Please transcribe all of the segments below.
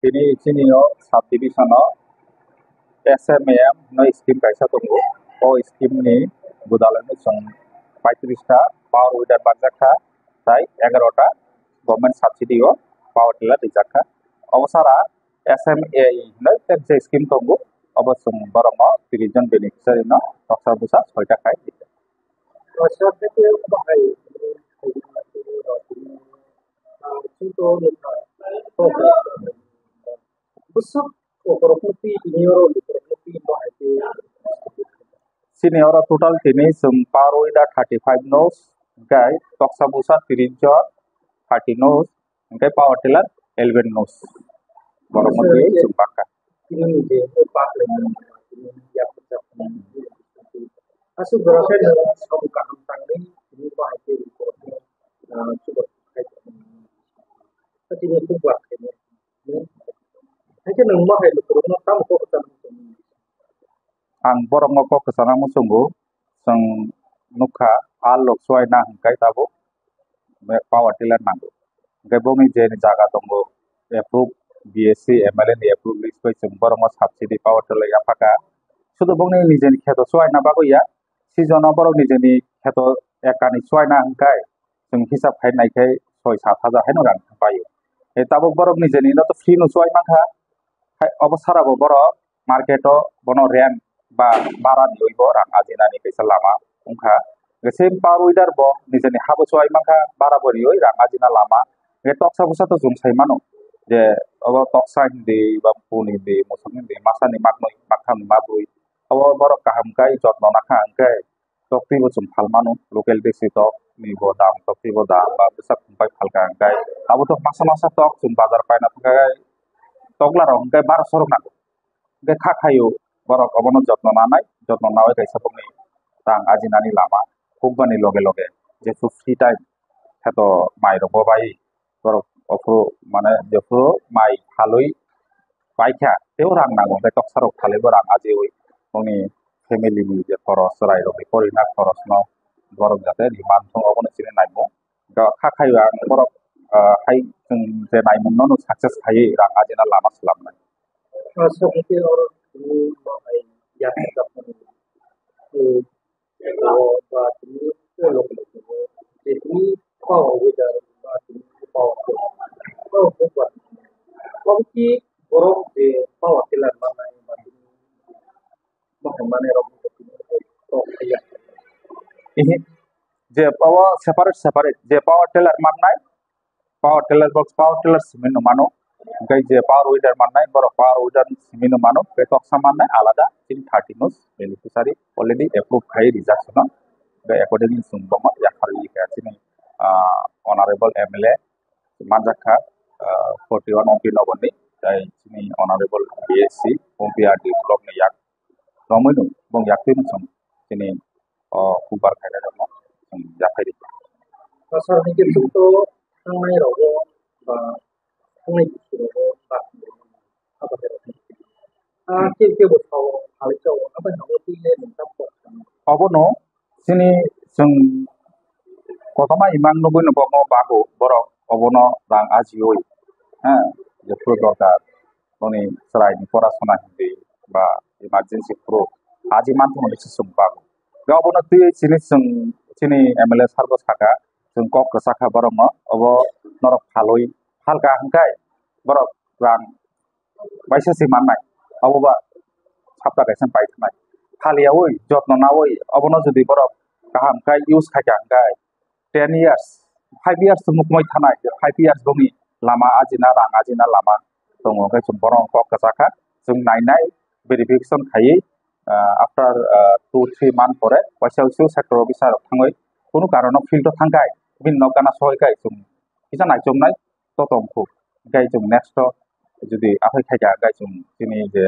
Kini siniyo subdivision SMAM no scheme kaisa tongo o scheme ni budalani song 35 টা পাওয়ার weeder বাগজাখা তাই 11টা government subsidy ও power tiller দিজাখা অবসারা SMA no যে scheme tongo অবসং বরং 30 জন beneficiary no তক্সা বুসা 6টা খাই দিতে সরকারকে বাহাই কিন্তু busuk opportunity senior opportunity bahagia Senior total kini sung power uida 35 nos gai toksa busa 30 jon 30 nos gai power tiller 11 nos boromoti sung baka ini je pak ini ya percakapan asu berasa dalam satu kanun tangni ini bahagia reportnya cukup tapi ini pun buat ini hanya nama itu kerana tamu kau ketemu ang borong ko kasana mo sungo sang nukha al lok swai na hangkai tabo me power tiller nango gai bongi je ni jaga tongo approve BSc MLA ni approve list bai sung borong subsidy power tiller ya paka sudu bongi ni je ni kheto swai na bago ya season borong ni je ni kheto ekani swai na hangkai sung hisab khai nai khai 6-7 haino rang payo e tabo borong ni je ni no to free no swai mangkha অবসারা বড় market বন rain বা বারা দিইব রাং আজিনানি কাইসা Lama উংখা same পাওয়ার weeder ব নিজেনি হাবো সয় মাখা বারা বড়ি ওই রাং আজিনা লামা গে তকসা বুসা তো জুমসাই মানো যে অব তকসা হিন্দি বা পুন হিন্দি মুসলিম হিন্দি মাসানি মাকনই মাখাম মাবুই অব বড় কাহাম কাই যত্ন নাখা আংকাই তকতি বচুম ফাল মানো লোকাল দেশি তক নিব দাম তকতি ব দাম বা বুসা কুম্পাই ফালকা আংকাই আবো তো মাসা মাসা তক জুম বাজার পায় না থাকাই toglar ongkai 1200 rok nago ge khakhayo borok obono jotno nanai jotno nawai kaisa pongni tang ajinani lama hubbani loge loge je free time heto mai rok bai borok ofro mane jefro mai haloi paikha teo rang nago ge toksarok khale borang aji oi pongni family ni je khoros rai rok korina khoros no borok jate diman thong obono chine naimo ga khakhayo ang borok hai जों जे नायमोन no success खायै रां आजिना लामा खालामनाय seperti orang ini bahai ya percakapan buat ini lokal jadi kau udah buat ini kau buat kau ki borok di bawah kilan mana yang ini bahai mana orang kau kayak ini je power separate je power tiller manai power tiller simin mano gai je power wider manai boro power wider simin mano petok samanai alada in 30 nos beneficiary already approved khai rejection gai accordingly sumbama yakhari ka chini honorable MLA Manjakha 41 OP noboni dai chini honorable BSc OPRD block ni yak nominu bong yakin sum chini kubar khai da mo yakhari pasal ini itu 상황이 라고 상황이 있으라고 apa kira betul hal itu apa yang harus dilakukan obono sini sung kotama imang nubu nubo ngo bago borok obono rang ajioi ha je pro dokar oni serai ni porasona hindi ba emergency pro aji mantu ni sum bago ga obono tu sini MLA sargo saka जों कक कसखा बरम अब नरक फालoi फालका हंकाय बरक रां बाइससि माननाय अबबा सापटा गायसन पाइथनाय फालिया ओइ जत्न ना ओइ अबनो जुदि बरक काहामकाय इउज खायका हंकाय 10 years 5 years मुकमै थानाय 5 years दंनि लामा आजिना रां आजिना लामा दङ गाय जों बरम कक कसखा जों नायनाय भेरिफिकेशन खायै आफ्टर 2-3 month परे पयसाउसु सेक्टर अफिसार थाङै কোনো কারণে ফিল্ড থাঙ্গাই ভিন্ন কানা সহায়কাই जों কিসা নাইজমনাই ততমখু গাই जों নেক্সট যদি আফাই খাইগা গাই जों তিনি যে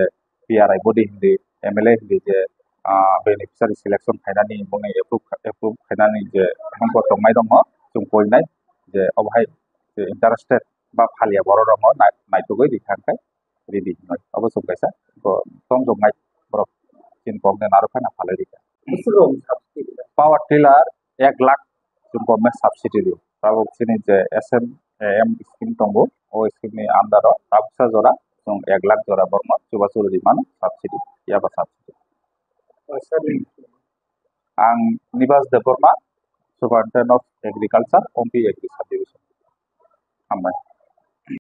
PRI body Hindi MLA Hindi যে বেনিফিশিয়ারি সিলেকশন খাইনানি বনে এপ্রুভ খাইনানি যে हमको তংনাই দङ जों কইনাই যে অবহাই যে ইন্টারেস্টেড বা ফালিয়া বড় দङ নাইতগৈ দিখানকাই রেডি নয় অবশ্য গাইসা তং জংনাই বড় চিন কমনে নারখানা ফালে দিকা পাওয়ার টিলার 1 লাখ जों गभर्नमेंट सब्सिडी दियो ताबो सिनि जे SMAM स्कीम दंगो स्किमनि आन्दाराव ताबसा जरा जों 1 लाख जरा बोरमा जुबा सुरुरि मानो साबसिडि याबा साबसिडि Sorry. आं Nibas Debbarma superintendent of agriculture MP agri sub division हामबाय